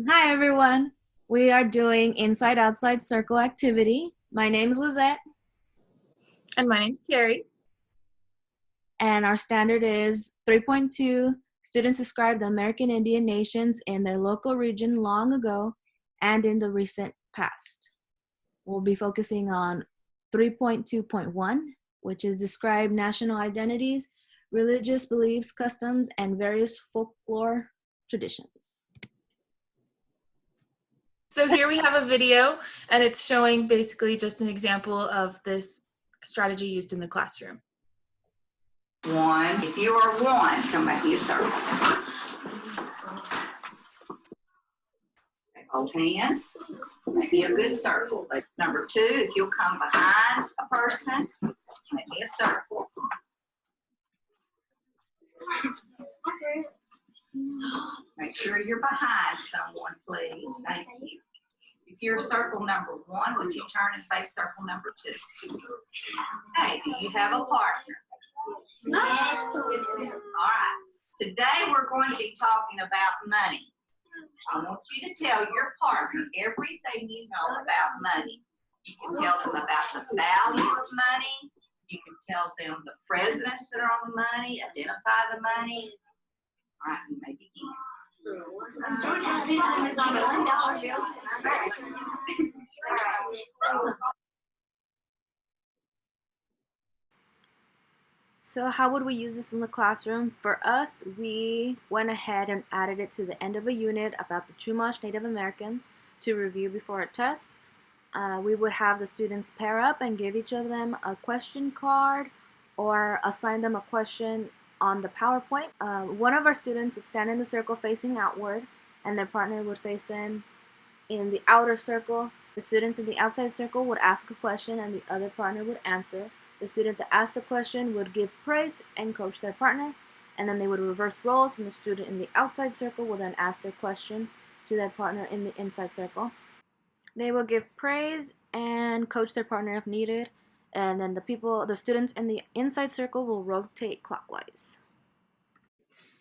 Hi, everyone. We are doing Inside Outside Circle activity. My name is Lizette, And my name's Kerry. and our standard is 3.2. Students describe the American Indian nations in their local region long ago and in the recent past. We'll be focusing on 3.2.1, which is describe national identities, religious beliefs, customs, and various folklore traditions. So here we have a video, and it's showing basically just an example of this strategy used in the classroom. One, if you are one, come back to your circle. Hold hands, make me a good circle. Like number two, if you'll come behind a person, make me a circle. Make sure you're behind someone, please. Thank you. If you're circle number one, would you turn and face circle number two? Hey, do you have a partner? Yes. All right. Today we're going to be talking about money. I want you to tell your partner everything you know about money. You can tell them about the value of money. You can tell them the presidents that are on the money, identify the money. All right, you may begin. So how would we use this in the classroom? For us, we went ahead and added it to the end of a unit about the Chumash Native Americans to review before a test. We would have the students pair up and give each of them a question card or assign them a question on the PowerPoint. One of our students would stand in the circle facing outward, and their partner would face them in the outer circle. The students in the outside circle would ask a question and the other partner would answer. The student that asked the question would give praise and coach their partner, and then they would reverse roles, and the student in the outside circle will then ask their question to their partner in the inside circle. They will give praise and coach their partner if needed, and then the students in the inside circle will rotate clockwise.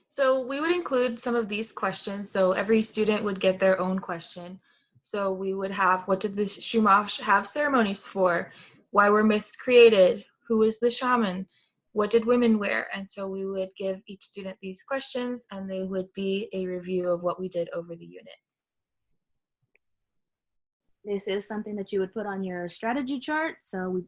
So we would include some of these questions. So every student would get their own question. So we would have, what did the Chumash have ceremonies for? Why were myths created? Who is the shaman? What did women wear? And so we would give each student these questions, and they would be a review of what we did over the unit. This is something that you would put on your strategy chart. So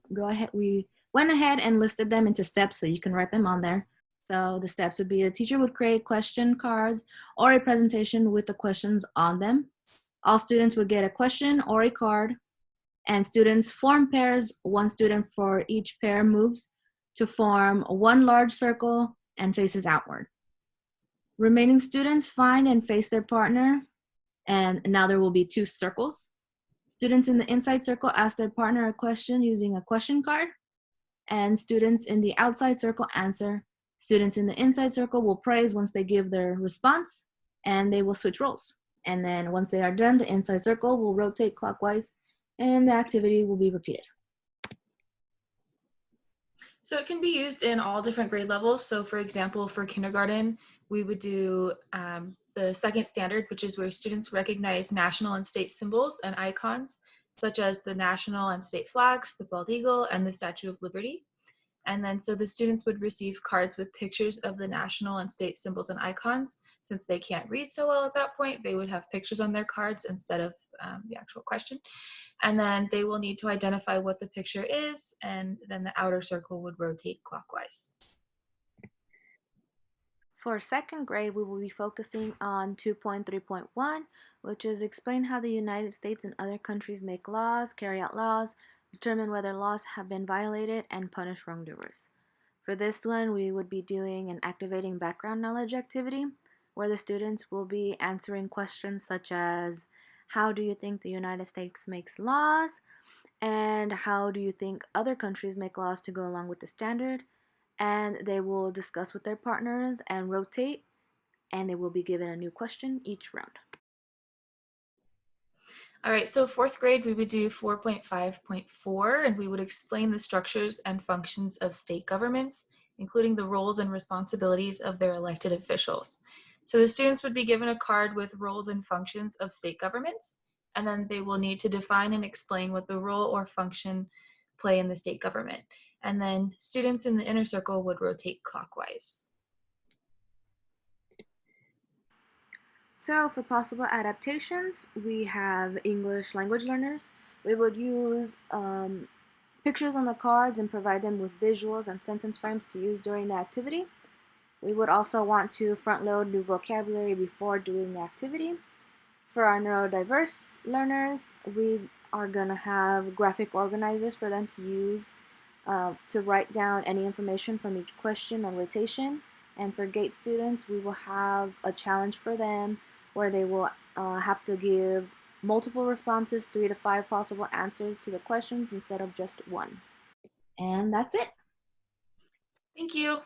we went ahead and listed them into steps so you can write them on there. So the steps would be a teacher would create question cards or a presentation with the questions on them. All students would get a question or a card, and students form pairs. One student for each pair moves to form one large circle and faces outward. Remaining students find and face their partner, and now there will be two circles. Students in the inside circle ask their partner a question using a question card, and students in the outside circle answer. Students in the inside circle will praise once they give their response, and they will switch roles. And then once they are done, the inside circle will rotate clockwise, and the activity will be repeated. So it can be used in all different grade levels. So for example, for kindergarten, we would do the second standard, which is where students recognize national and state symbols and icons, such as the national and state flags, the bald eagle, and the Statue of Liberty. And then so the students would receive cards with pictures of the national and state symbols and icons. Since they can't read so well at that point, they would have pictures on their cards instead of the actual question. And then they will need to identify what the picture is, and then the outer circle would rotate clockwise. For second grade, we will be focusing on 2.3.1, which is explain how the United States and other countries make laws, carry out laws, determine whether laws have been violated, and punish wrongdoers. For this one, we would be doing an activating background knowledge activity, where the students will be answering questions such as, how do you think the United States makes laws? And how do you think other countries make laws to go along with the standard? And they will discuss with their partners and rotate, and they will be given a new question each round. All right, so fourth grade, we would do 4.5.4, and we would explain the structures and functions of state governments, including the roles and responsibilities of their elected officials. So the students would be given a card with roles and functions of state governments, and then they will need to define and explain what the role or function play in the state government. And then students in the inner circle would rotate clockwise. So for possible adaptations, we have English language learners. We would use pictures on the cards and provide them with visuals and sentence frames to use during the activity. We would also want to front load new vocabulary before doing the activity. For our neurodiverse learners, we are going to have graphic organizers for them to use to write down any information from each question on rotation. And for GATE students, we will have a challenge for them where they will have to give multiple responses, 3 to 5 possible answers to the questions instead of just one. And that's it. Thank you.